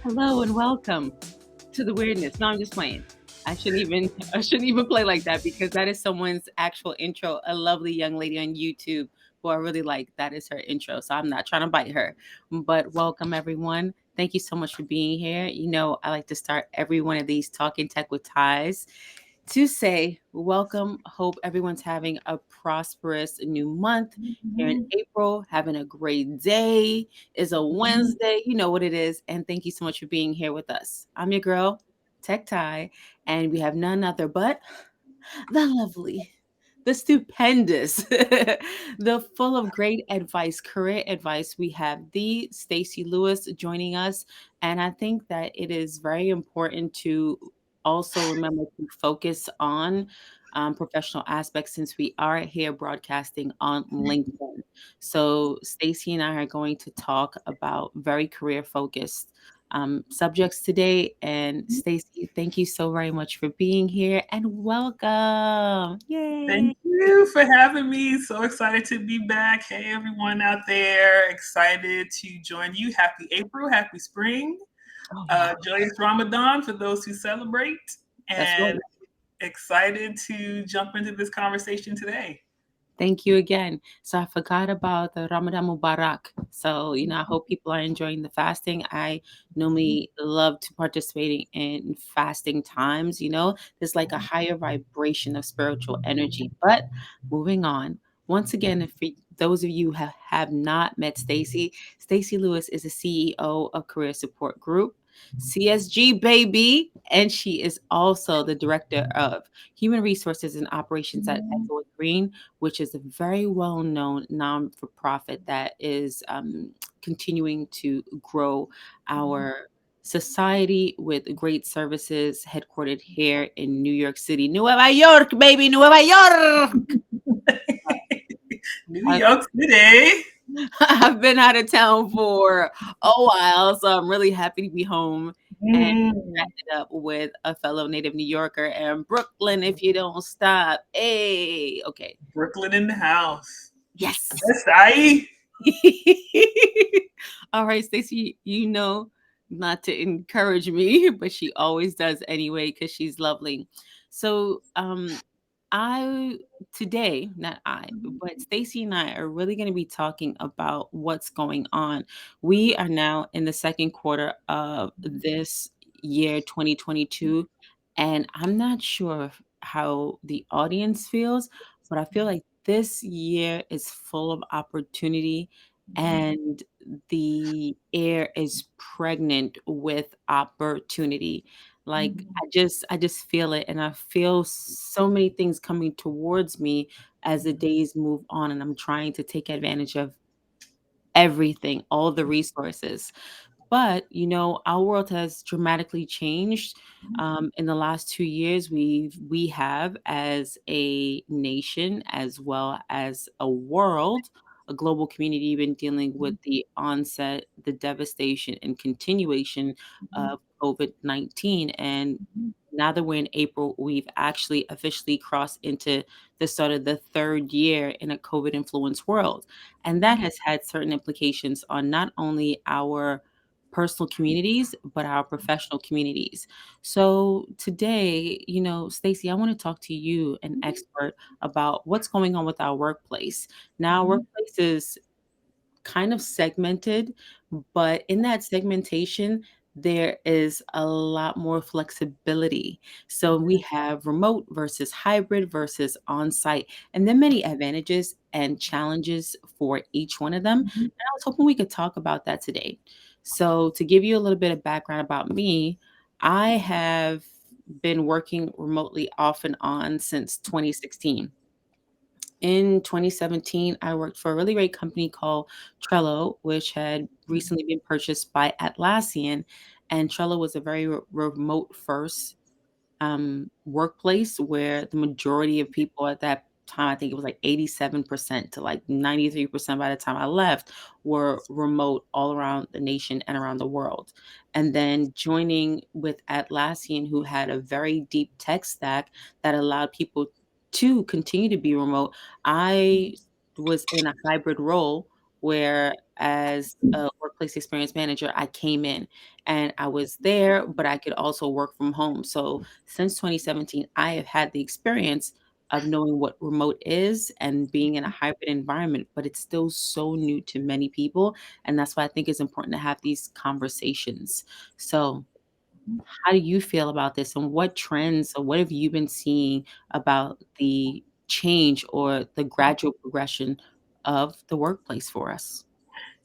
Hello and welcome to the weirdness. No, I'm just playing. I shouldn't even play like that because that is someone's actual intro. A lovely young lady on YouTube who I really like. That is her intro. So I'm not trying to bite her. But welcome everyone. Thank you so much for being here. I like to start every one of these talking tech with ties to say welcome. Hope everyone's having a prosperous new month here in Mhm, April, having a great day. It's a mhm. Wednesday, you know what it is. And thank you so much for being here with us. I'm your girl, Tech Tie, and we have none other but the lovely, the stupendous, the full of great advice, career advice. We have the Stacy Lewis joining us. And I think that it is very important to also remember to focus on professional aspects since we are here broadcasting on LinkedIn. So Stacy and I are going to talk about very career focused subjects today. And Stacey, thank you so very much for being here and welcome. Yay. Thank you for having me. So excited to be back. Hey, everyone out there. Excited to join you. Happy April. Happy spring. Oh, yeah, Joyous Ramadan for those who celebrate. that's right. And excited to jump into this conversation today. Thank you again. So I forgot about the Ramadan Mubarak. So, I hope people are enjoying the fasting. I normally love to participating in fasting times, there's like a higher vibration of spiritual energy. But moving on, once again, if for those of you who have not met Stacy, Stacy Lewis is a CEO of Career Support Group, CSG baby, and she is also the director of Human Resources and Operations at Echo Green, which is a very well known non for profit that is continuing to grow our society with great services headquartered here in New York City. Nueva York, baby, Nueva York. New I've, York City. I've been out of town for a while, so I'm really happy to be home and Mhm. chatting up with a fellow native New Yorker and Brooklyn if you don't stop. Hey, okay. Brooklyn in the house. Yes. Yes, I. All right, Stacey, not to encourage me, but she always does anyway because she's lovely. So, I today, not I, but Stacey and I are really going to be talking about what's going on. We are now in the second quarter of this year, 2022, and I'm not sure how the audience feels, but I feel like this year is full of opportunity and the air is pregnant with opportunity. Like I just feel it, and I feel so many things coming towards me as the days move on, and I'm trying to take advantage of everything, all the resources. But, our world has dramatically changed. In the last 2 years, we have, as a nation, as well as a world, a global community, been dealing with the onset, the devastation, and continuation of COVID-19. And now that we're in April, we've actually officially crossed into the start of the third year in a COVID influenced world. And that has had certain implications on not only our personal communities, but our professional communities. So today, Stacey, I want to talk to you, an expert, about what's going on with our workplace. Now, our workplace is kind of segmented, but in that segmentation, there is a lot more flexibility. So we have remote versus hybrid versus on site, and then many advantages and challenges for each one of them. And I was hoping we could talk about that today. So, to give you a little bit of background about me, I have been working remotely off and on since 2016. In 2017, I worked for a really great company called Trello, which had recently been purchased by Atlassian. And Trello was a very remote first workplace where the majority of people at that time, I think it was like 87% to like 93% by the time I left, were remote all around the nation and around the world. And then joining with Atlassian, who had a very deep tech stack that allowed people to continue to be remote, I was in a hybrid role where as a workplace experience manager, I came in and I was there, but I could also work from home. So since 2017, I have had the experience of knowing what remote is and being in a hybrid environment, but it's still so new to many people. And that's why I think it's important to have these conversations. So, how do you feel about this? And what trends or what have you been seeing about the change or the gradual progression of the workplace for us?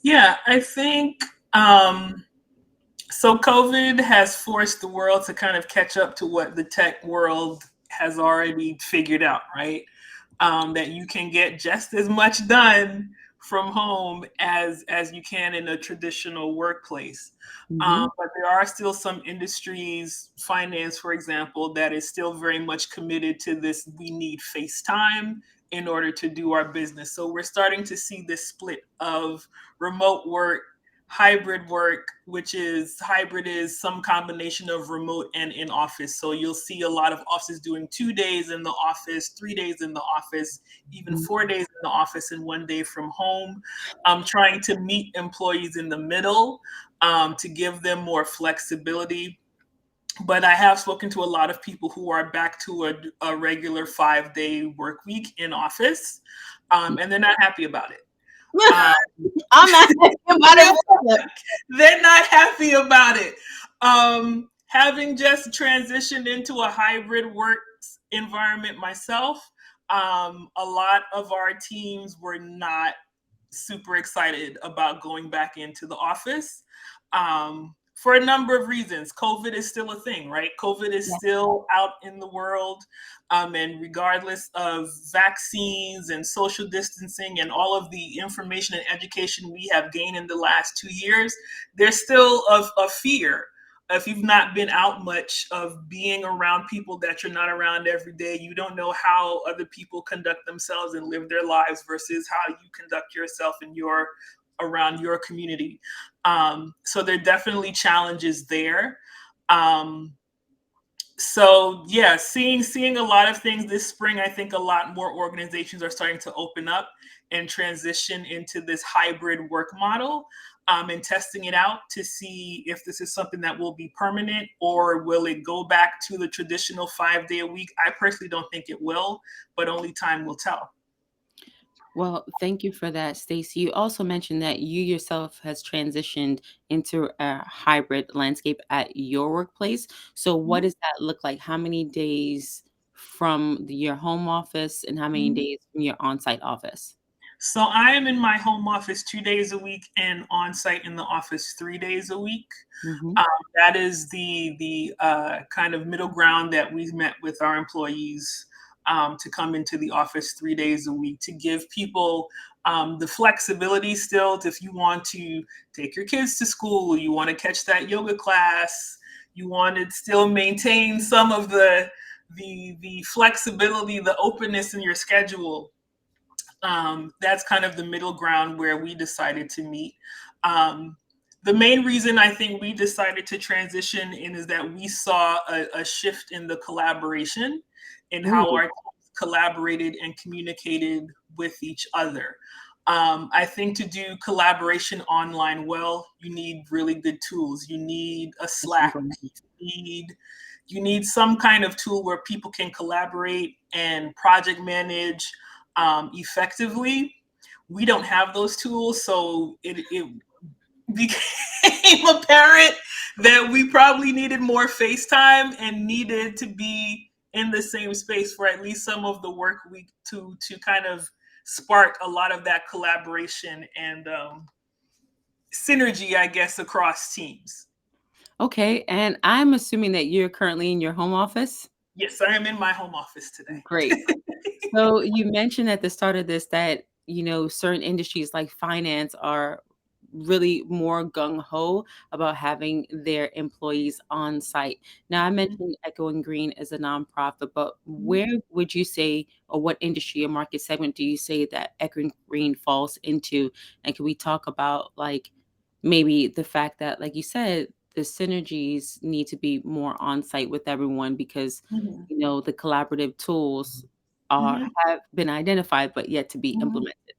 Yeah, I think um, so. COVID has forced the world to kind of catch up to what the tech world has already figured out, right? That you can get just as much done from home as you can in a traditional workplace. Mhm. But there are still some industries, finance, for example, that is still very much committed to this. We need FaceTime in order to do our business. So we're starting to see this split of remote work, hybrid work, which is hybrid is some combination of remote and in office. So you'll see a lot of offices doing 2 days in the office, 3 days in the office, even Mhm. 4 days in the office and 1 day from home. Trying to meet employees in the middle to give them more flexibility. But I have spoken to a lot of people who are back to a regular 5 day work week in office, and they're not happy about it. Um, I'm not happy about yeah, it either. they're not happy about it. Having just transitioned into a hybrid work environment myself, a lot of our teams were not super excited about going back into the office for a number of reasons. COVID is still a thing, right? COVID is Yeah. still out in the world. And regardless of vaccines and social distancing and all of the information and education we have gained in the last 2 years, there's still a fear if you've not been out much of being around people that you're not around every day. You don't know how other people conduct themselves and live their lives versus how you conduct yourself and your around your community. So there are definitely challenges there. um, so yeah, seeing a lot of things this spring. I think a lot more organizations are starting to open up and transition into this hybrid work model, and testing it out to see if this is something that will be permanent or will it go back to the traditional 5 day a week. I personally don't think it will, but only time will tell. Well, thank you for that, Stacey. You also mentioned that you yourself has transitioned into a hybrid landscape at your workplace. So, what Mhm. does that look like? How many days from your home office and how many Mhm. days from your on-site office? So I am in my home office 2 days a week and on site in the office 3 days a week. Hmm. Um, that is the kind of middle ground that we've met with our employees, to come into the office 3 days a week to give people the flexibility still. If you want to take your kids to school, you want to catch that yoga class, you want to still maintain some of the flexibility, the openness in your schedule. That's kind of the middle ground where we decided to meet. Um, the main reason I think we decided to transition in is that we saw a shift in the collaboration in how Ooh, our teams collaborated and communicated with each other. I think to do collaboration online well, you need really good tools. You need a that's what I'm Slack. going with. You need you need some kind of tool where people can collaborate and project manage effectively. We don't have those tools, so it became apparent that we probably needed more FaceTime and needed to be in the same space for at least some of the work week to kind of spark a lot of that collaboration and synergy, I guess, across teams. Okay, and I'm assuming that you're currently in your home office? Yes, I am in my home office Great. today. So you mentioned at the start of this that, certain industries like finance are really more gung ho about having their employees on site. Now, I mentioned Echo and Green as a nonprofit, but where would you say, or what industry or market segment do you say that Echo and Green falls into? And can we talk about like maybe the fact that, like you said, the synergies need to be more on site with everyone because Mhm. the collaborative tools are Mhm. have been identified but yet to be Mhm. implemented.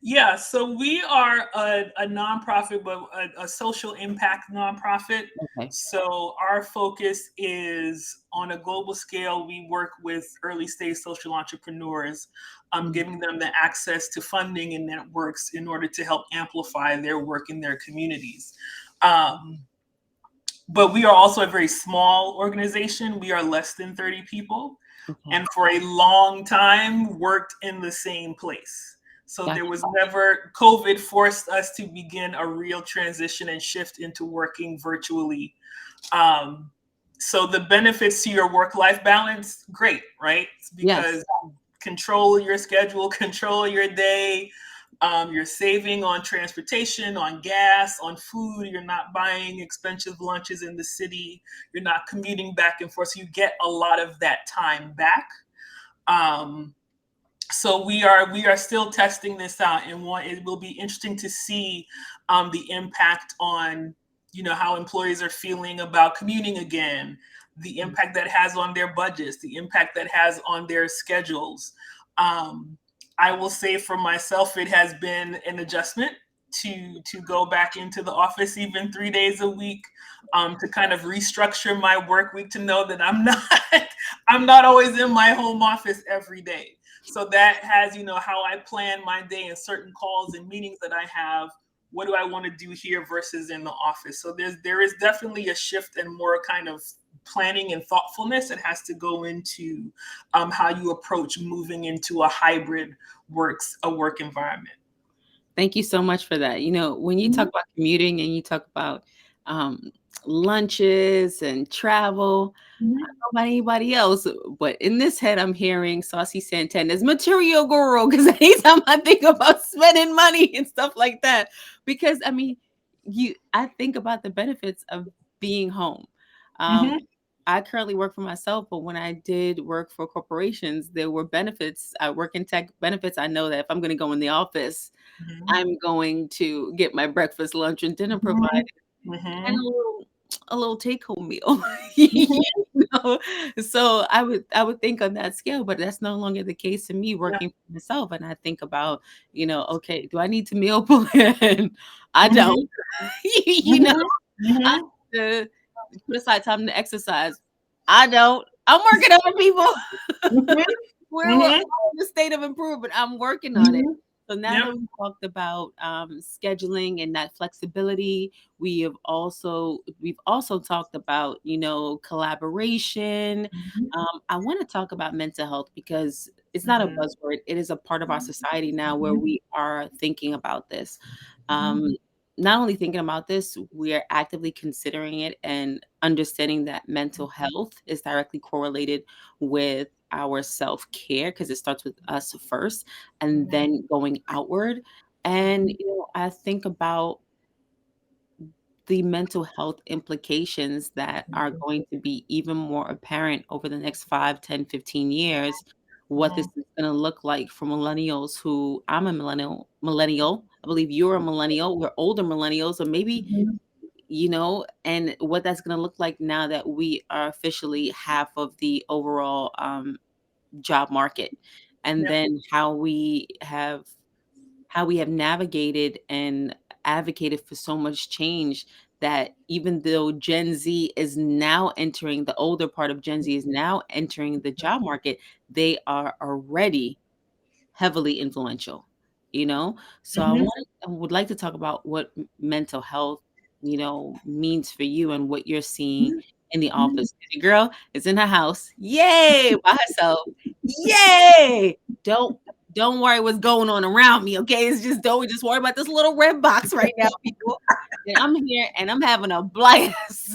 Yeah, so we are a nonprofit, but a social impact nonprofit. Okay. So our focus is on a global scale. We work with early stage social entrepreneurs, Mm. giving them the access to funding and networks in order to help amplify their work in their communities. Um, but we are also a very small organization. We are less than 30 people, Okay. and for a long time worked in the same place. So there Gotcha. was never, COVID forced us to begin a real transition and shift into working virtually. Um, so the benefits to your work life balance, great, right? It's Yes. because control your schedule, control your day. You're saving on transportation, on gas, on food. You're not buying expensive lunches in the city. You're not commuting back and forth. So you get a lot of that time back. Um, so we are still testing this out, and it will be interesting to see the impact on how employees are feeling about commuting again, the Mm. impact that has on their budgets, the impact that has on their schedules. um, I will say for myself, it has been an adjustment to go back into the office even 3 days a week, to kind of restructure my work week, to know that I'm not I'm not always in my home office every day. So that has, how I plan my day and certain calls and meetings that I have. What do I want to do here versus in the office? So there is definitely a shift and more kind of planning and thoughtfulness that has to go into how you approach moving into a hybrid work environment. Thank you so much for that. When you talk Mhm, about commuting and you talk about um, lunches and travel, I mhm, don't know about anybody else, but in this head, I'm hearing Saucy Santana's material girl because anytime I think about spending money and stuff like that, because I mean, I think about the benefits of being home. Um, mhm, I currently work for myself, but when I did work for corporations, there were benefits. I work in tech benefits. I know that if I'm going to go in the office, mhm, I'm going to get my breakfast, lunch, and dinner provided, mhm, and mhm, a little take home meal. You mhm. know? So I would think on that scale, but that's no longer the case to me Yeah. working for myself. And I think about, okay, do I need to meal plan? I don't. Mhm, you know, mhm, I mhm. have to put aside time to exercise. I don't. I'm working on it, people. Mhm, We're all mhm, in a state of improvement. I'm working on it. mhm. So now Yep. that we talked about scheduling and that flexibility, we've also talked about collaboration. Mhm, I want to talk about mental health because it's not a mhm, buzzword. It is a part of our society now where mhm, we are thinking about this. mhm, Um, Not only thinking about this, we are actively considering it and understanding that mental health is directly correlated with our self-care because it starts with us first and mhm, then going outward. And mhm, I think about the mental health implications that are mhm, going to be even more apparent over the next 5, 10, 15 years, what this mhm, is going to look like for millennials who I'm a millennial. I believe you're a millennial. We're older millennials, or maybe mhm, and what that's going to look like now that we are officially half of the overall job market, and yep, then how we have navigated and advocated for so much change that even though Gen Z is now entering, the older part of Gen Z is now entering the job market, they are already heavily influential, So mhm, I would like to talk about what mental health, means for you and what you're seeing mhm, in the mhm. office. Your girl is in her house. Yay, by herself. Yay. Don't worry what's going on around me, okay? It's just don't just worry about this little red box right now, people. And I'm here and I'm having a blast,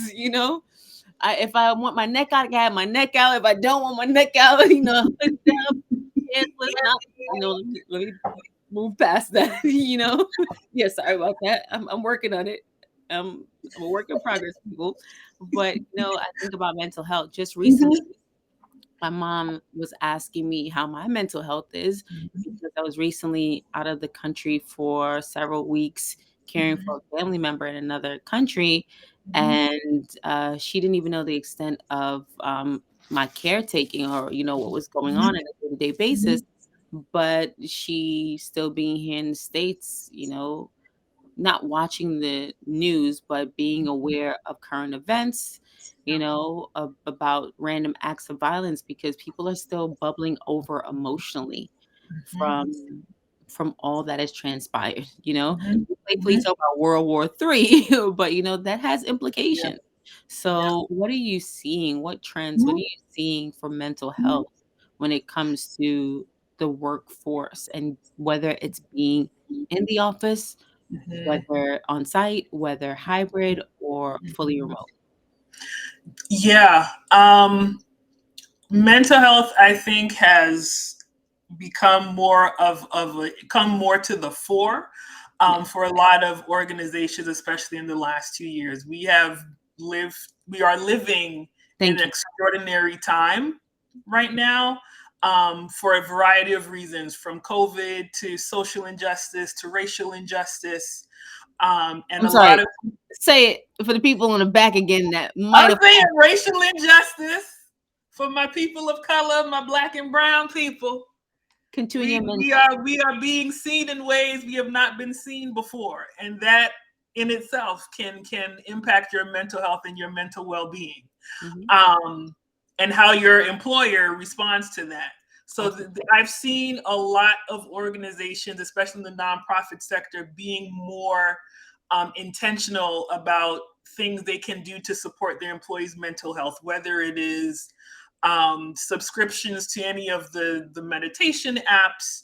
if I want my neck out, I can have my neck out. If I don't want my neck out, hood down, hands lifting up. Let me move past that. Yeah, sorry about that. I'm working on it. I'm a work in progress, people. But I think about mental health. Just recently, Mhm, my mom was asking me how my mental health is because I was recently out of the country for several weeks caring mhm, for a family member in another country. mhm, And she didn't even know the extent of my caretaking or, what was going on mhm, on a day-to-day basis. mhm, but she still being here in the States, not watching the news, but being aware of current events, about random acts of violence because people are still bubbling over emotionally Mhm. from all that has transpired. Mhm. We playfully Mhm. talk about World War III, but that has Yeah. implications. Yeah. So, what are you seeing? What trends? What are Mhm. you seeing for mental Mhm. health when it comes to the workforce and whether it's being in the office, Mhm. whether on site, whether hybrid or fully Mhm. remote? Yeah. Mental health, I think, has become come more to the fore Yeah. for a lot of organizations, especially in the last 2 years. Lived, we are living in Thank an you. extraordinary time right now for a variety of reasons, from COVID to social injustice to racial injustice, and I'm a lot sorry. of Say it for the people in the back again that might I'm have. saying racial injustice for my people of color, my black and brown people. Continue We we mention. are we are being seen in ways we have not been seen before, and that in itself can impact your mental health and your mental well-being, Mhm. um, and how your employer responds to that. So Absolutely. I've seen a lot of organizations, especially in the nonprofit sector, being more intentional about things they can do to support their employees' mental health, whether it is subscriptions to any of the meditation apps,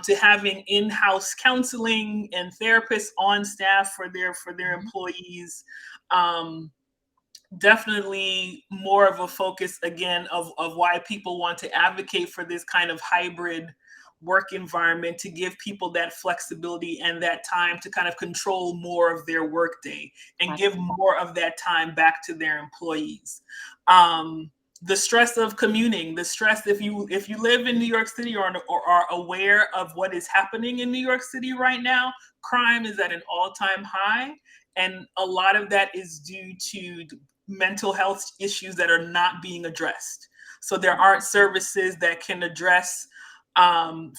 to having in-house counseling and therapists on staff for their Mhm. employees. Um, Definitely more of a focus again of why people want to advocate for this kind of hybrid work environment, to give people that flexibility and that time to kind of control more of their workday and give Absolutely. more of that time back to their employees. The stress of commuting, the stress, if you live in New York City, or are aware of what is happening in New York City right now, crime is at an all-time high, and a lot of that is due to mental health issues that are not being addressed. So there aren't services that can address,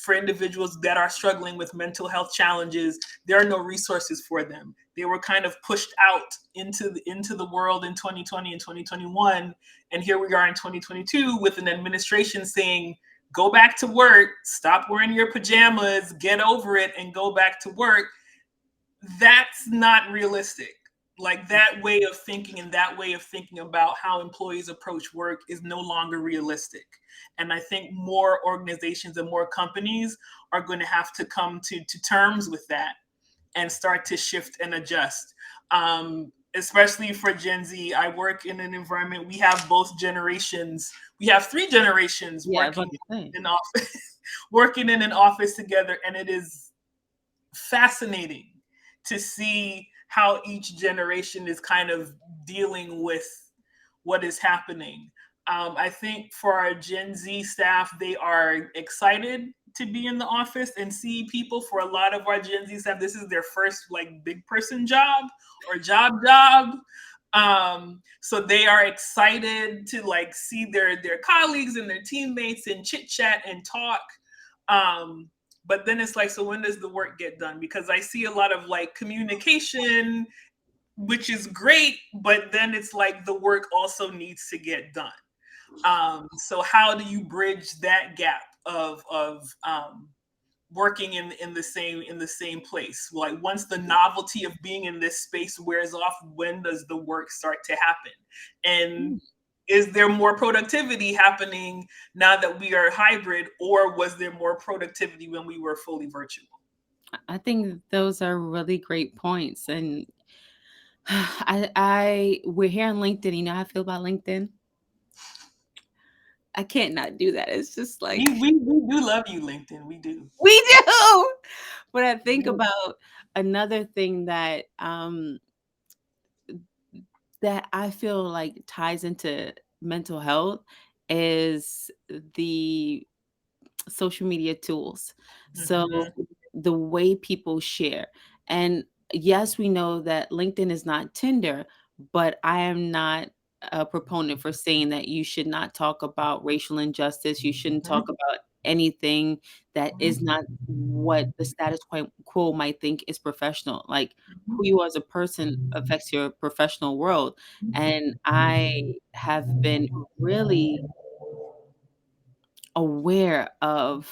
for individuals that are struggling with mental health challenges. There are no resources for them. They were kind of pushed out into the world in 2020 and 2021, and here we are in 2022 with an administration saying, "Go back to work, stop wearing your pajamas, get over it, and go back to work." That's not realistic. Like, that way of thinking and that way of thinking about how employees approach work is no longer realistic. And I think more organizations and more companies are going to have to come to terms with that and start to shift and adjust. Especially for Gen Z, I work in an environment, we have both generations. We have three generations Yeah, I was working about to say. in office, working in an office together, and it is fascinating to see how each generation is kind of dealing with what is happening. I think for our Gen Z staff, they are excited to be in the office and see people. For a lot of our Gen Z staff, this is their first like big person job or job. So they are excited to like see their colleagues and their teammates and chit chat and talk. Um, but then it's like, so when does the work get done? Because I see a lot of like communication, which is great, but then it's like the work also needs to get done. So how do you bridge that gap of working in the same place? Like, once the novelty of being in this space wears off, when does the work start to happen? And Mm. is there more productivity happening now that we are hybrid, or was there more productivity when we were fully virtual? I think those are really great points. And we're here on LinkedIn. You know how I feel about LinkedIn? I can't not do that. It's just We, like we, we do love you, LinkedIn. We do. we do. But I We think do. about another thing that I feel like ties into mental health is the social media tools. So Mhm. the way people share. And yes, we know that LinkedIn is not Tinder, but I am not a proponent for saying that you should not talk about racial injustice. You shouldn't talk Mhm. about anything that is Mhm. not what the status quo might think is professional. Like, who you are as a person affects your professional world. And I have been really aware of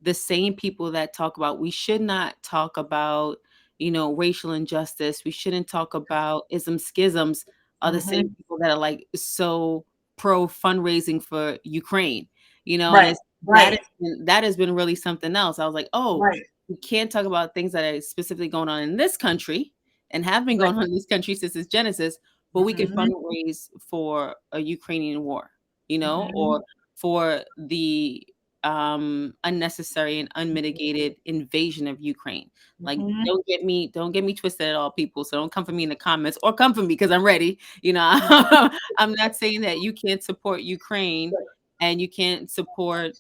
the same people that talk about we should not talk about, racial injustice. We shouldn't talk about ism schisms are the same Mhm. people that are like so pro fundraising for Ukraine, and Right. it's Right. that has been really something else. I was like, oh, Right. we can't talk about things that are specifically going on in this country and have been Right. going on in this country since its genesis, but we could Mhm. fundraise for a Ukrainian war, Mhm. or for the unnecessary and unmitigated invasion of Ukraine. Like, Mhm. don't get me twisted at all, people. So don't come for me in the comments or come for me because I'm ready. I'm not saying that you can't support Ukraine and you can't support,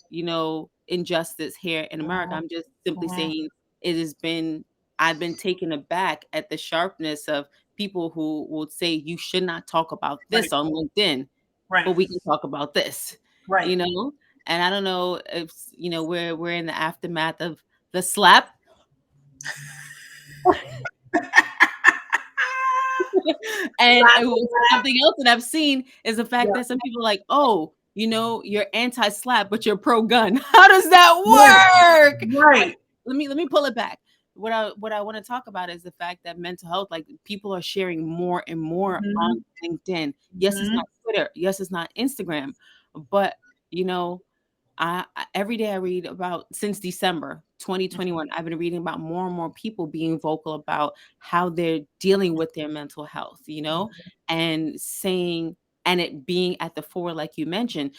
injustice here in America. Mhm. I'm just simply Mhm. saying it has been I've been taken aback at the sharpness of people who will say you should not talk about Right. this on LinkedIn, Right. but we can talk about this, Right. you know? And I don't know if, we're in the aftermath of the slap. And it was something else that I've seen is the fact Yeah. that some people are like, "Oh, you're anti-slap, but you're pro-gun." How does that Right. work? Like, Right. let me pull it back. What I want to talk about is the fact that mental health, like, people are sharing more and more on Mhm. LinkedIn. Yes, it's Mhm. not Twitter. Yes, it's not Instagram, but you know, every day I read about since December 2021, I've been reading about more and more people being vocal about how they're dealing with their mental health, and saying and it being at the fore, like you mentioned.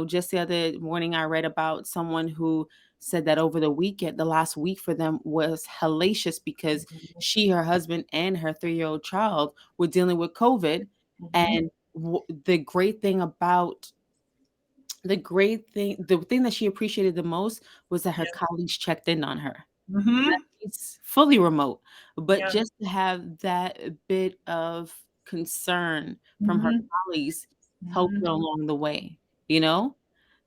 Just the other morning, I read about someone who said that over the weekend, the last week for them was hellacious because she, her husband, and her 3-year-old child were dealing with COVID. Mhm. And the thing that she appreciated the most was that her Yeah. colleagues checked in on her. That Mhm. she's fully remote, but Yeah. just to have that bit of concern from her Mhm. colleagues helped her Mhm. along the way, you know?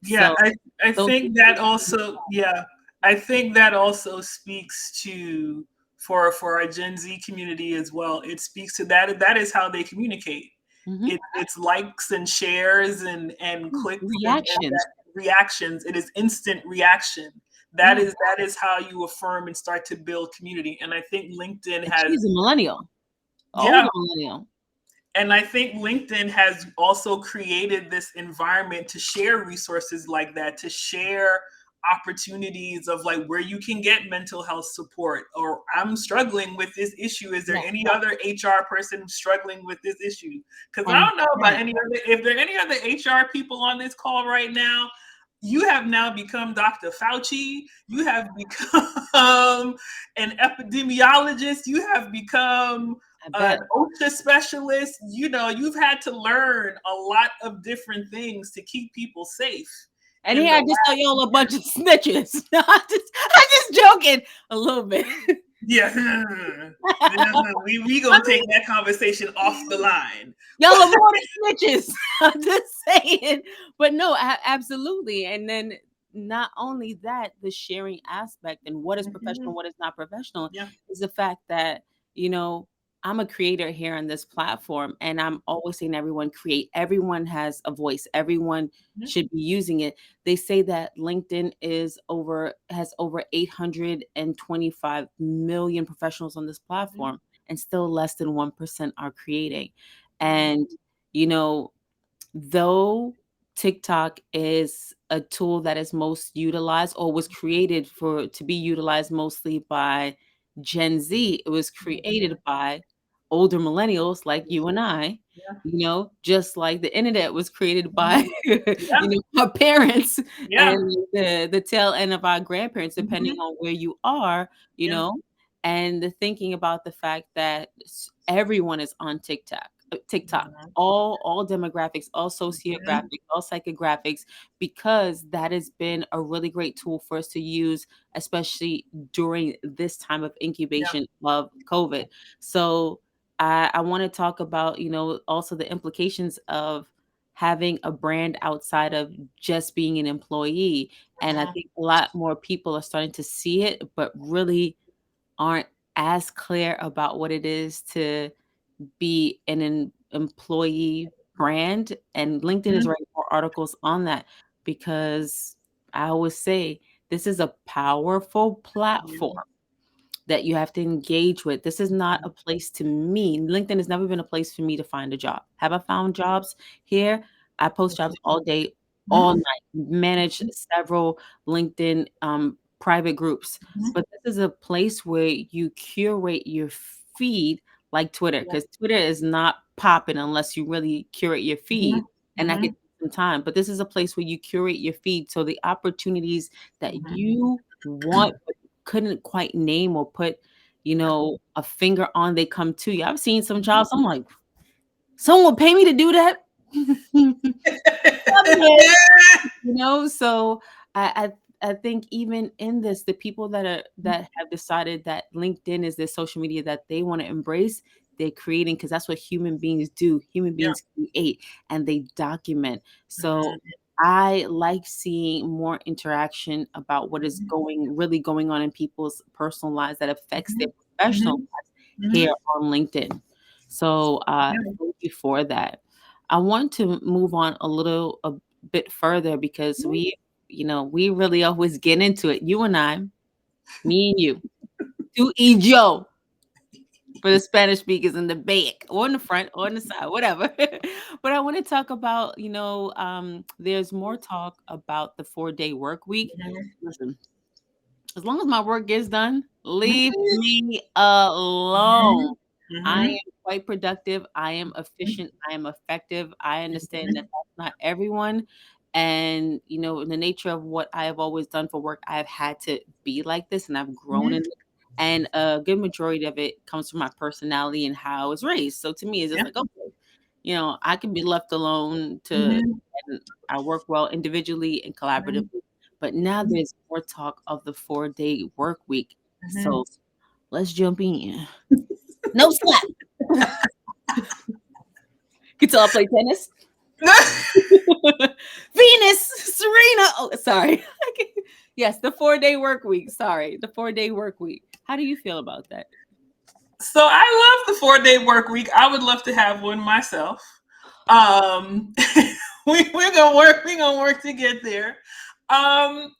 Yeah, So I those think people that also, yeah, I think that also speaks to, for our Gen Z community as well. It speaks to that. That is how they communicate. Mhm. It's likes and shares and clicks and Reactions. that reactions. It is instant reaction. Yeah. That is how you affirm and start to build community. And I think LinkedIn And has, she's a millennial, older yeah, millennial. and I think LinkedIn has also created this environment to share resources like that, to share opportunities of like where you can get mental health support, or I'm struggling with this issue. Is there Yeah. any other HR person struggling with this issue? Because I And don't know about that any other, if there are any other HR people on this call right now. You have now become Dr. Fauci. You have become an epidemiologist. You have become I an bet. OSHA specialist. You've had to learn a lot of different things to keep people safe And in here the I just tell last y'all a bunch year. of snitches. No, I'm just joking a little bit. Yeah. We I gonna take mean, that conversation off the line. y'all are more than snitches. I'm just saying. But no, absolutely. And then not only that, the sharing aspect and what is professional, Mhm. what is not professional Yeah. is the fact that, you know, I'm a creator here on this platform, and I'm always saying everyone create. Everyone has a voice. Everyone Mhm. should be using it. They say that LinkedIn has over 825 million professionals on this Mhm. platform, and still less than 1% are creating. Mhm. And, you know, though TikTok is a tool that is most utilized or was created for to be utilized mostly by Gen Z, it was created Mhm. by older millennials like you and I, Yeah. just like the internet was created by Mhm. Yeah. our parents Yeah. and the tail end of our grandparents, depending Mhm. on where you are, you Yeah. know, and the thinking about the fact that everyone is on TikTok, Mhm. all demographics, all Mhm. sociographics, all psychographics, because that has been a really great tool for us to use, especially during this time of Yeah. incubation of COVID. So I want to talk about, also the implications of having a brand outside of just being an employee. And I Mhm. think a lot more people are starting to see it, but really aren't as clear about what it is to be an employee brand. And LinkedIn is Mhm. writing more articles on that because I always say this is a powerful platform Mhm. that you have to engage with. This is not Mhm. a place to me. LinkedIn has never been a place for me to find a job. Have I found jobs here? I post jobs all day, all Mhm. night, manage several LinkedIn private groups. Mhm. But this is a place where you curate your feed like Twitter, Yeah. because Twitter is not popping unless you really curate your feed. Mhm. And that could Mhm. take some time. But this is a place where you curate your feed. So the opportunities that Mhm. you want couldn't quite name or put, a finger on, they come to you. I've seen some jobs, I'm like, someone would pay me to do that? Come here. So I think even in this, the people that have decided that LinkedIn is their social media that they want to embrace, they're creating, because that's what human beings do. Human Yeah. beings create and they document. So Mhm. I like seeing more interaction about what is Mhm. really going on in people's personal lives that affects their Mhm. professional Mhm. lives here Mhm. on LinkedIn. So Yeah. thank you for that. I want to move on a bit further because we really always get into it. You and I, me and you, two E Joe for the Spanish speakers in the back or in the front or in the side, whatever. But I want to talk about, there's more talk about the 4-day work week. Mhm. Listen, as long as my work gets done, leave Mhm. me alone. I Mhm. am quite productive. I am efficient. I am effective. I understand that Mhm. that's not everyone. And, in the nature of what I have always done for work, I've had to be like this and I've grown in Mhm. it. And a good majority of it comes from my personality and how I was raised. So to me, it's just Yeah. like, okay, I can be left alone Mhm. and I work well individually and Mhm. collaboratively. But now there's more talk of the 4-day work week. Mhm. So let's jump in. No slap. You tell I play tennis. Venus, Serena. Oh, sorry. Yes, the 4-day work week. Sorry, the 4-day work week. How do you feel about that? So I love the 4-day work week. I would love to have one myself. Um, we're gonna work. We're gonna work to get there. Um,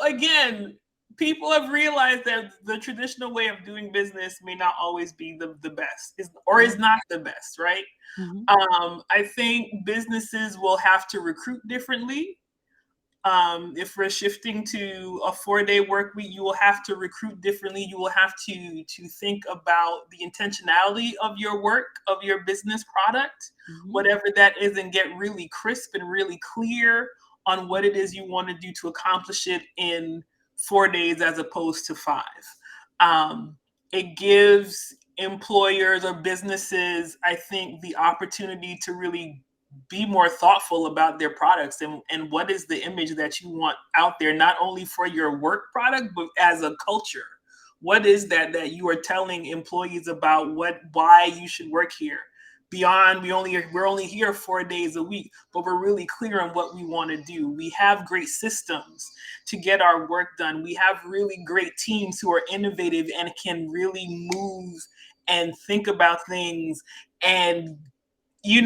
again, people have realized that the traditional way of doing business may not always be the best, is Right. not the best, right? Mhm. I think businesses will have to recruit differently. If we're shifting to a 4-day work week, you will have to recruit differently. You will have to think about the intentionality of your work, of your business product, Mhm. whatever that is, and get really crisp and really clear on what it is you want to do to accomplish it in 4 days as opposed to 5. Um, it gives employers or businesses, I think, the opportunity to really be more thoughtful about their products and what is the image that you want out there, not only for your work product, but as a culture. What is that you are telling employees about why you should work here? Beyond we're only here 4 days a week, but we're really clear on what we want to do. We have great systems to get our work done. We have really great teams who are innovative and can really move and think about things and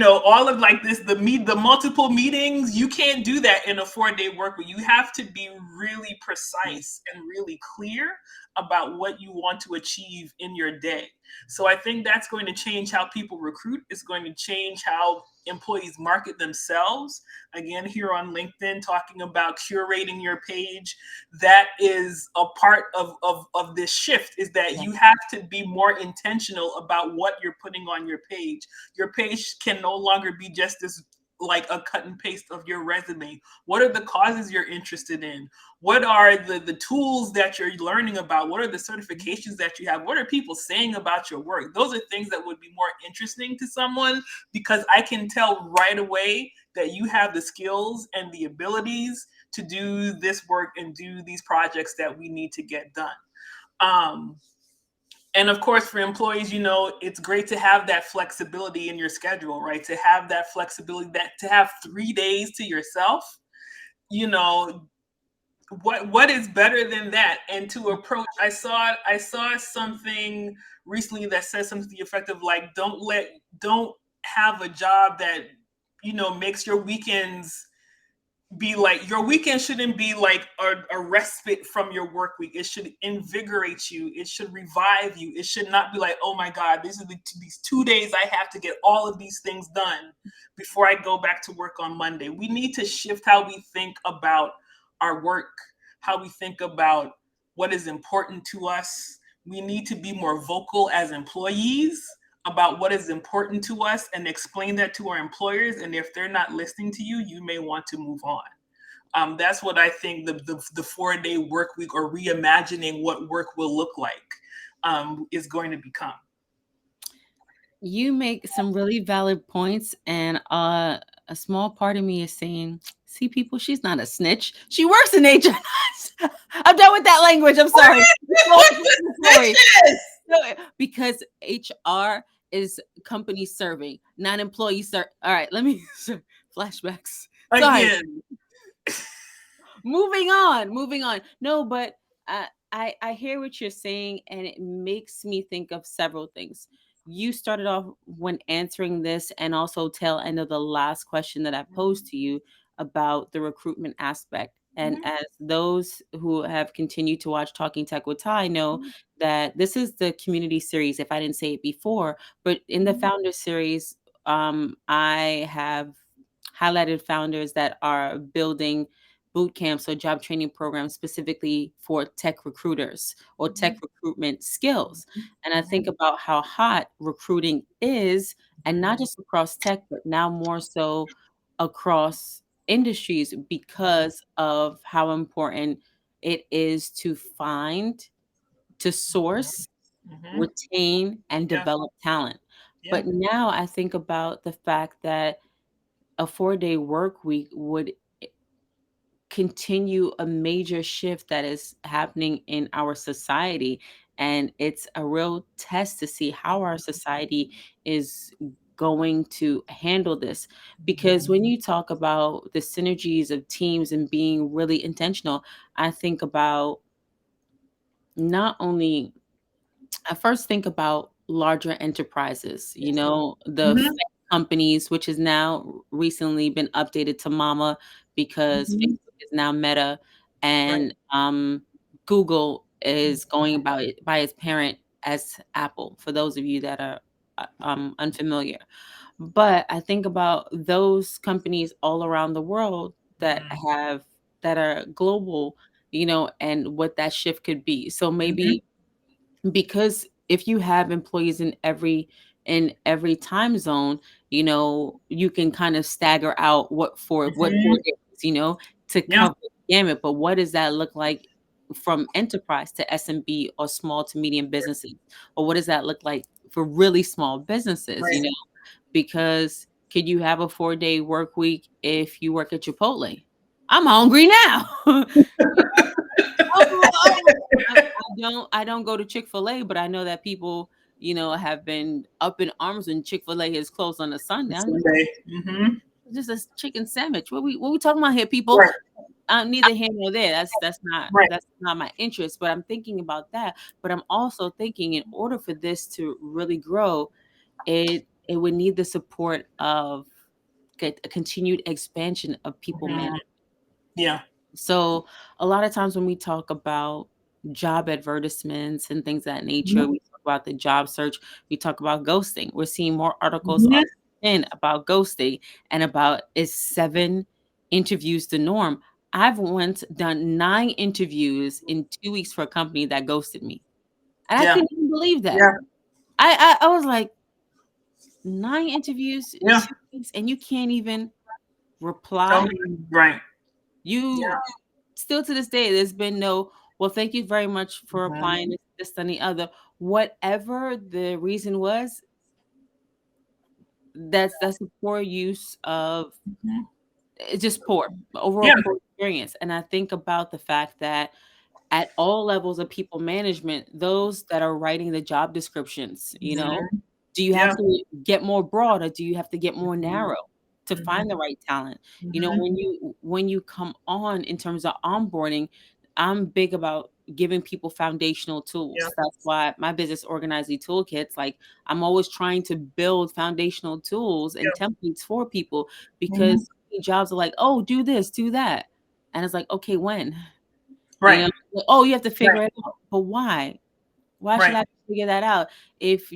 all of like this, the multiple meetings, you can't do that in a 4-day work week. You have to be really precise and really clear about what you want to achieve in your day. So I think that's going to change how people recruit. It's going to change how employees market themselves. Again, here on LinkedIn, talking about curating your page, that is a part of this shift, is that Yeah. you have to be more intentional about what you're putting on your page. Your page can no longer be just this, like a cut and paste of your resume. What are the causes you're interested in? What are the tools that you're learning about? What are the certifications that you have? What are people saying about your work? Those are things that would be more interesting to someone, because I can tell right away that you have the skills and the abilities to do this work and do these projects that we need to get done. Um, And of course, for employees, it's great to have that flexibility in your schedule, right? To have that flexibility, that to have 3 days to yourself, you know, what is better than that? And to approach, I saw something recently that says something to the effect of like, don't have a job that makes your weekends be like, your weekend shouldn't be like a respite from your work week. It should invigorate you. It should revive you. It should not be like, oh my God, these 2 days I have to get all of these things done before I go back to work on Monday. We need to shift how we think about our work, how we think about what is important to us. We need to be more vocal as employees about what is important to us and explain that to our employers. And if they're not listening to you, you may want to move on. That's what I think the 4 day work week, or reimagining what work will look like, is going to become. You make some really valid points, and a small part of me is saying, "See, people, she's not a snitch. She works in HR." I'm done with that language. I'm sorry. Sorry. No, because HR is company serving, not employee ser. All right, let me flashbacks. Sorry. Again. Moving on. No, but I hear what you're saying, and it makes me think of several things. You started off when answering this, and also tail end of the last question that I posed to you about the recruitment aspect. And Mhm, as those who have continued to watch Talking Tech with Ty know, that this is the community series, if I didn't say it before, but in the mhm, founder series, I have highlighted founders that are building boot camps or job training programs specifically for tech recruiters or tech mhm, recruitment skills. And I think mhm, about how hot recruiting is, and not mhm, just across tech, but now more so across industries, because of how important it is to find, to source, mhm. retain, and Yeah, develop talent. yeah. But now I think about the fact that a 4-day work week would continue a major shift that is happening in our society. And it's a real test to see how our society is going to handle this. Because when you talk about the synergies of teams and being really intentional, I think about not only I first think about larger enterprises, the Mhm, companies, which has now recently been updated to Mama, because mhm. Facebook is now Meta, Right. and Google is going about it by its parent as Apple, for those of you that are unfamiliar. But I think about those companies all around the world that Mhm, have that are global, and what that shift could be. So mhm. maybe, because if you have employees in every time zone, you can kind of stagger out what Mhm. 4 days, to Yeah. cover the gamut. But what does that look like from enterprise to SMB, or small to medium businesses? Or what does that look like for really small businesses? Right. Because could you have a 4-day work week if you work at Chipotle? I'm hungry now. Oh, I don't go to Chick-fil-A, but I know that people, have been up in arms when Chick-fil-A is closed on a Sunday. Sunday. Mhm. Just a chicken sandwich. What we talking about here, people? Right. Neither here nor there. That's not Right. that's not my interest. But I'm thinking about that. But I'm also thinking, in order for this to really grow, it would need the support of a continued expansion of people Mhm. management. Yeah. So a lot of times when we talk about job advertisements and things of that nature, Mhm. we talk about the job search, we talk about ghosting. We're seeing more articles on Mhm. LinkedIn about ghosting, and about, is 7 interviews the norm. I've once done 9 interviews in 2 weeks for a company that ghosted me. And I Yeah. couldn't even believe that. Yeah. I was like, 9 interviews in Yeah. 2 weeks, and you can't even Tell reply. me. Right. You Yeah. still, to this day, there's been no, well, thank you very much for Mhm. applying this and the other. Whatever the reason was, that's a poor use of, Mhm. it's just poor, overall Yeah. poor experience. And I think about the fact that at all levels of people management, those that are writing the job descriptions, Mhm. do you have Yeah. to get more broad or do you have to get more Mhm. narrow to find the Mhm. right talent? Mhm. When you come on in terms of onboarding, I'm big about giving people foundational Yeah. tools. That's why my business organizing toolkits, like I'm always trying to build foundational tools and Yeah. templates for people Mhm. because jobs are like, oh, do this, do that. And it's like, okay, when? You Right. know, oh, you have to Right. figure it out. But why? Why should Right. I figure that out? If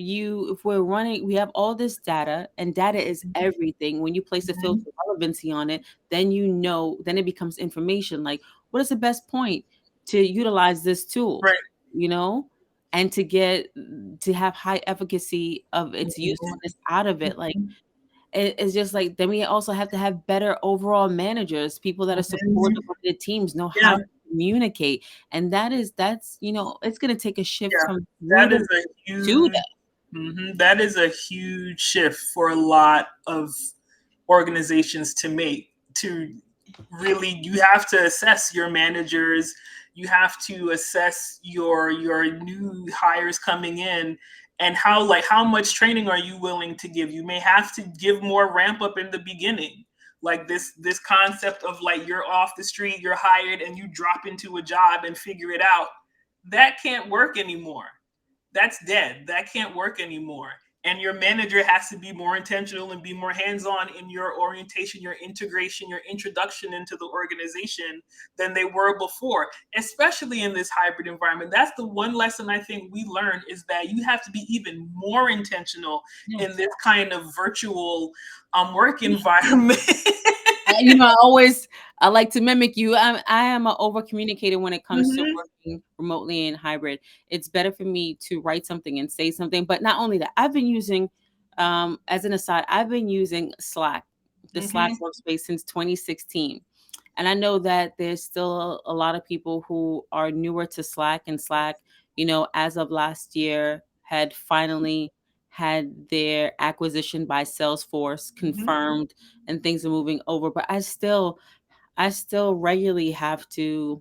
we're running, we have all this data, and data is everything. When you place a filter Mhm. of relevancy on it, then it becomes information. Like, what is the best point to utilize this tool? Right. You know, and to have high efficacy of its Mhm. usefulness out of it. Like Mhm. it's just like then we also have to have better overall managers, people that are supportive Mhm. of their teams, know Yeah. how to communicate. And that's it's gonna take a shift Yeah. from That Buddha is a to huge that is a huge shift for a lot of organizations to make. To really, you have to assess your managers, you have to assess your new hires coming in, and how much training are you willing to give. You may have to give more ramp up in the beginning, like this concept of like you're off the street, you're hired, and you drop into a job and figure it out. That can't work anymore. That's dead. That can't work anymore. And your manager has to be more intentional and be more hands-on in your orientation, your integration, your introduction into the organization than they were before, especially in this hybrid environment. That's the one lesson I think we learned, is that you have to be even more intentional in yes. this kind of virtual work environment. I like to mimic you. I am an over communicator when it comes to Mhm. working remotely and hybrid. It's better for me to write something and say something. But not only that, I've been using, as an aside, I've been using Slack, the Slack Mhm. workspace since 2016. And I know that there's still a lot of people who are newer to Slack, and Slack, as of last year, had finally had their acquisition by Salesforce Mhm. confirmed and things are moving over. But I still regularly have to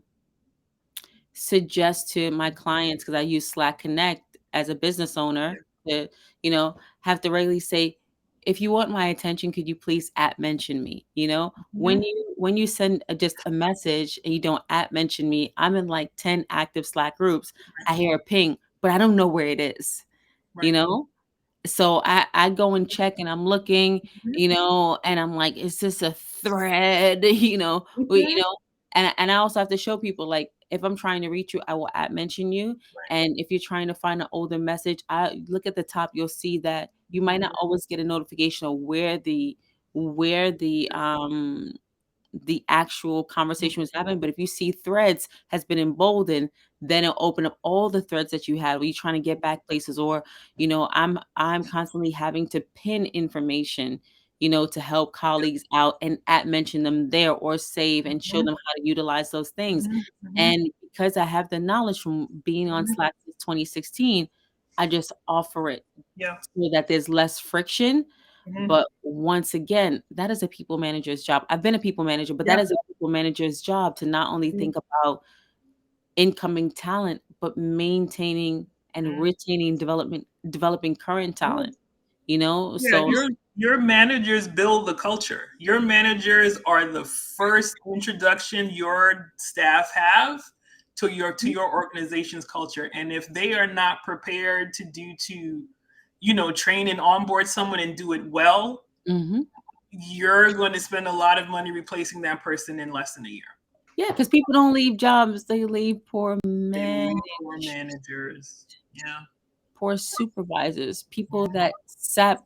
suggest to my clients, because I use Slack Connect as a business owner, to have to regularly say, if you want my attention, could you please at mention me? Mhm. When you send just a message and you don't at mention me, I'm in like 10 active Slack groups. I hear a ping, but I don't know where it is. you Right. know so I go and check, and I'm looking, Mhm. and I'm like, is this a thread? Mhm. And I also have to show people, like, if I'm trying to reach you, I will at mention you. Right. And if you're trying to find an older message, I look at the top, you'll see that you might not Mhm. always get a notification of where the actual conversation was happening. But if you see threads has been emboldened, then it'll open up all the threads that you had where you're trying to get back places. Or, I'm constantly having to pin information, to help colleagues out and at mention them there, or save and show Mhm. them how to utilize those things. Mhm. Mhm. And because I have the knowledge from being on Mhm. Slack since 2016, I just offer it Yeah. so that there's less friction. Mhm. But once again, that is a people manager's job. I've been a people manager, but that Yeah. is a people manager's job to not only Mhm. think about incoming talent, but maintaining and Mhm. retaining developing current talent, Yeah, So your managers build the culture. Your managers are the first introduction your staff have to your organization's culture. And if they are not prepared to train and onboard someone and do it well, mhm. you're going to spend a lot of money replacing that person in less than a year. Yeah, because people don't leave jobs, they leave poor They leave managed, poor managers. Yeah. poor supervisors, people that sap.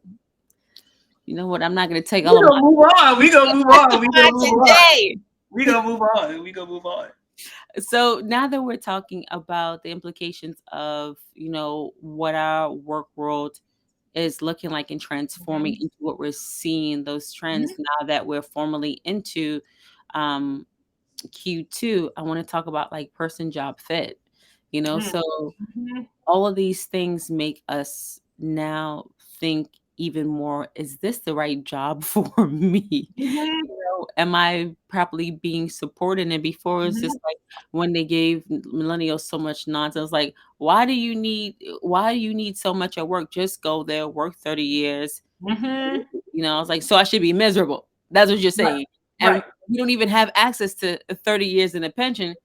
You know what? I'm not gonna take We all of gonna move on. We gonna move on. We my gonna move on. today. We gonna move on. We gonna move on. So now that we're talking about the implications of, what our work world is looking like and transforming Mhm. into what we're seeing, those trends, Mhm. now that we're formally into um, Q2, I want to talk about like person job fit. Mhm. So Mhm. all of these things make us now think even more, is this the right job for me? Mhm. Am I properly being supported? And before, it's just Mhm. like when they gave millennials so much nonsense, like, why do you need so much at work? Just go there, work 30 years. Mhm. I was like, so I should be miserable. That's what you're Right. saying. And Right. you don't even have access to 30 years in a pension.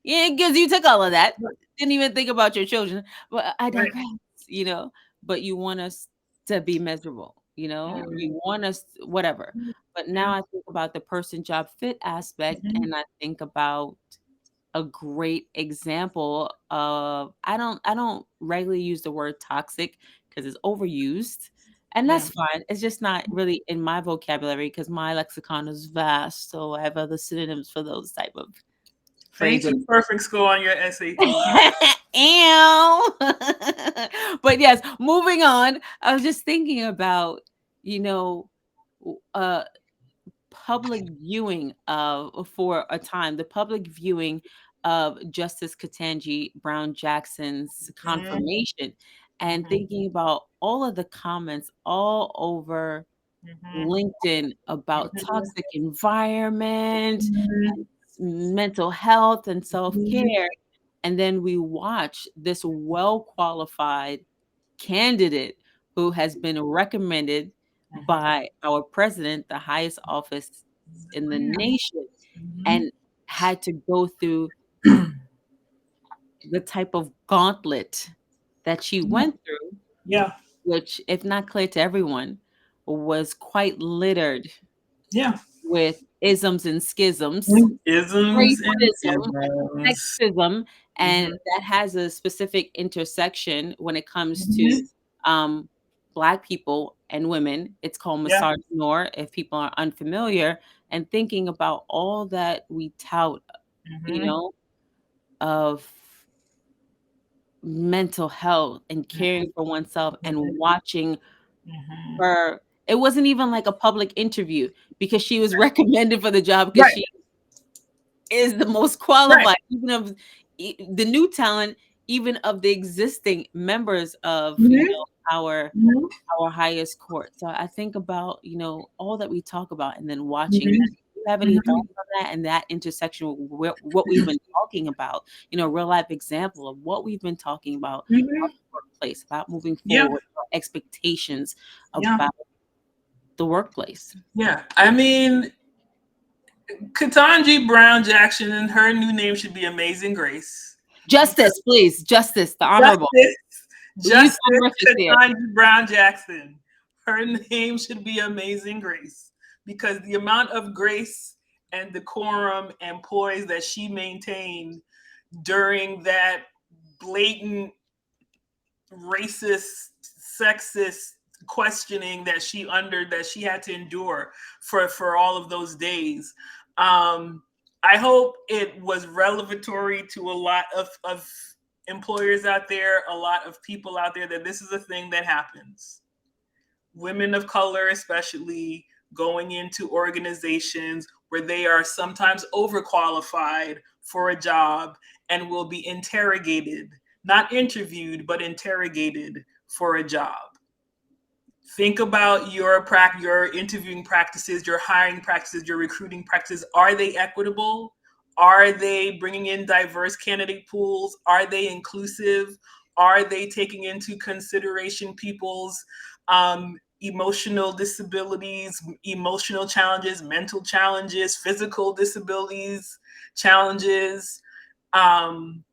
Yeah, because you took all of that. Right. Didn't even think about your children. But I Right. digress, you know. But you want us to be miserable, Mhm. You want us whatever. But now Mhm. I think about the person job fit aspect, Mhm. and I think about a great example of I don't regularly use the word toxic because it's overused. And that's Mhm. fine. It's just not really in my vocabulary because my lexicon is vast. So I have other synonyms for those type of Ain't phrases. too perfect score on your SAT. Ew. But yes, moving on. I was just thinking about, you know, uh public viewing of for a time, the public viewing of Justice Ketanji Brown Jackson's Mhm. confirmation, and Mhm. thinking about all of the comments all over Mhm. LinkedIn about Mhm. toxic environment, Mhm. mental health and Mhm. self-care. And then we watch this well-qualified candidate who has been recommended Mhm. by our president, the highest office in the Mhm. nation, Mhm. and had to go through the type of gauntlet that she went through, Yeah. which, if not clear to everyone, was quite littered Yeah. with isms and schisms, Isms and racism, schisms. sexism, and Mhm. that has a specific intersection when it comes to Mhm. um, Black people and women. It's called Yeah. misogynoir, if people are unfamiliar, and thinking about all that we tout, you Mhm. know, of mental health and caring Mhm. for oneself and Mhm. watching Mhm. her. It wasn't even like a public interview because she was recommended for the job because Right. she is the most Right. qualified, even of the new talent, even of the existing members of Mhm. Mhm. our highest court. So I think about all that we talk about, and then watching that. Mhm. Do you have any Mhm. thoughts on that and that intersection with what we've been talking about? Real life example of what we've been talking about Mhm. the workplace, about moving Yeah. forward, our expectations Yeah. about the workplace. Yeah. I mean, Ketanji Brown Jackson and her new name should be Amazing Grace. Because Justice, please, justice, the honorable. Justice, We use Justice honorifics here. Ketanji Brown Jackson. Her name should be Amazing Grace because the amount of grace and decorum and poise that she maintained during that blatant racist, sexist questioning that she had to endure for all of those days. Um, I hope it was revelatory to a lot of employers out there, a lot of people out there, that this is a thing that happens. Women of color, especially, going into organizations where they are sometimes overqualified for a job and will be interrogated, not interviewed, but interrogated for a job. Think about your interviewing practices, your hiring practices, your recruiting practices. Are they equitable? Are they bringing in diverse candidate pools? Are they inclusive? Are they taking into consideration people's emotional disabilities, emotional challenges, mental challenges, physical disabilities, challenges? Um,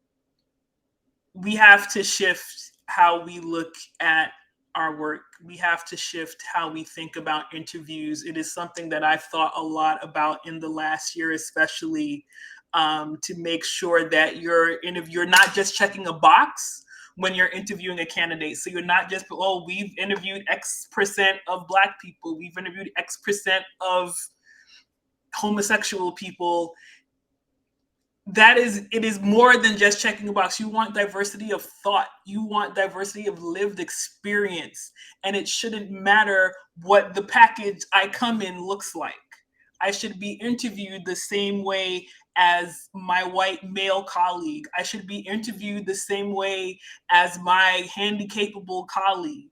we have to shift how we look at our work. We have to shift how we think about interviews. It is something that I've thought a lot about in the last year, especially to make sure that you're not just checking a box when you're interviewing a candidate. So you're not just, oh, we've interviewed X percent of Black people, we've interviewed X percent of homosexual people. It is more than just checking a box. You want diversity of thought, you want diversity of lived experience, and it shouldn't matter what the package I come in looks like. I should be interviewed the same way as my white male colleague. I should be interviewed the same way as my handy capable colleague.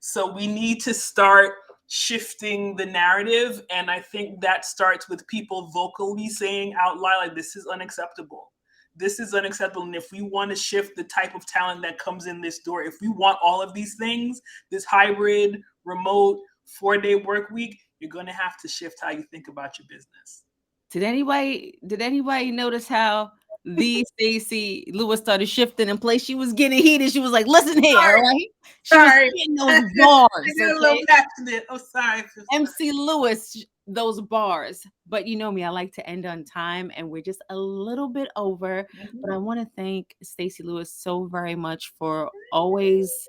So we need to start shifting the narrative. And I think that starts with people vocally saying out loud, like, this is unacceptable. This is unacceptable. And if we want to shift the type of talent that comes in this door, if we want all of these things, this hybrid, remote, 4-day work week, you're going to have to shift how you think about your business. Did anybody notice how the Stacy Lewis started shifting in place? She was getting heated. She was like, "Listen here, all Sorry, right?" She was sorry. spitting I those bars, get a little okay? passionate. Oh, sorry. MC Lewis, those bars. But you know me, I like to end on time, and we're just a little bit over. But I Mhm. want to thank Stacy Lewis so very much for always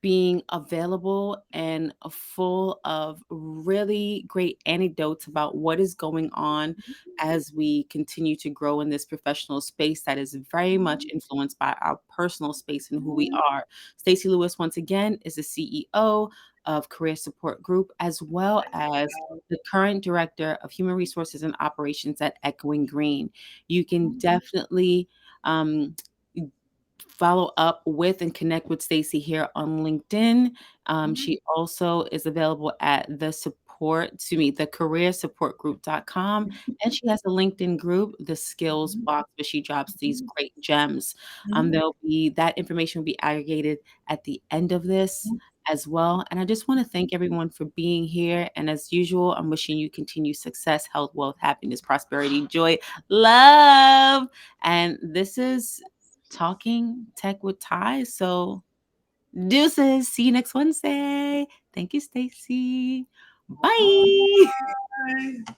being available and full of really great anecdotes about what is going on as we continue to grow in this professional space that is very much influenced by our personal space and who we are. Stacy Lewis, once again, is the CEO of Career Support Group, as well as the current director of human resources and operations at Echoing Green. You can definitely um, follow up with and connect with Stacy here on LinkedIn. She also is available at the career support group.com. And she has a LinkedIn group, the skills box, where she drops these great gems. There'll be that information will be aggregated at the end of this as well. And I just want to thank everyone for being here. And as usual, I'm wishing you continued success, health, wealth, happiness, prosperity, joy, love. And this is Talking Tech with Ty. So deuces. See you next Wednesday. Thank you, Stacy. Bye. Bye.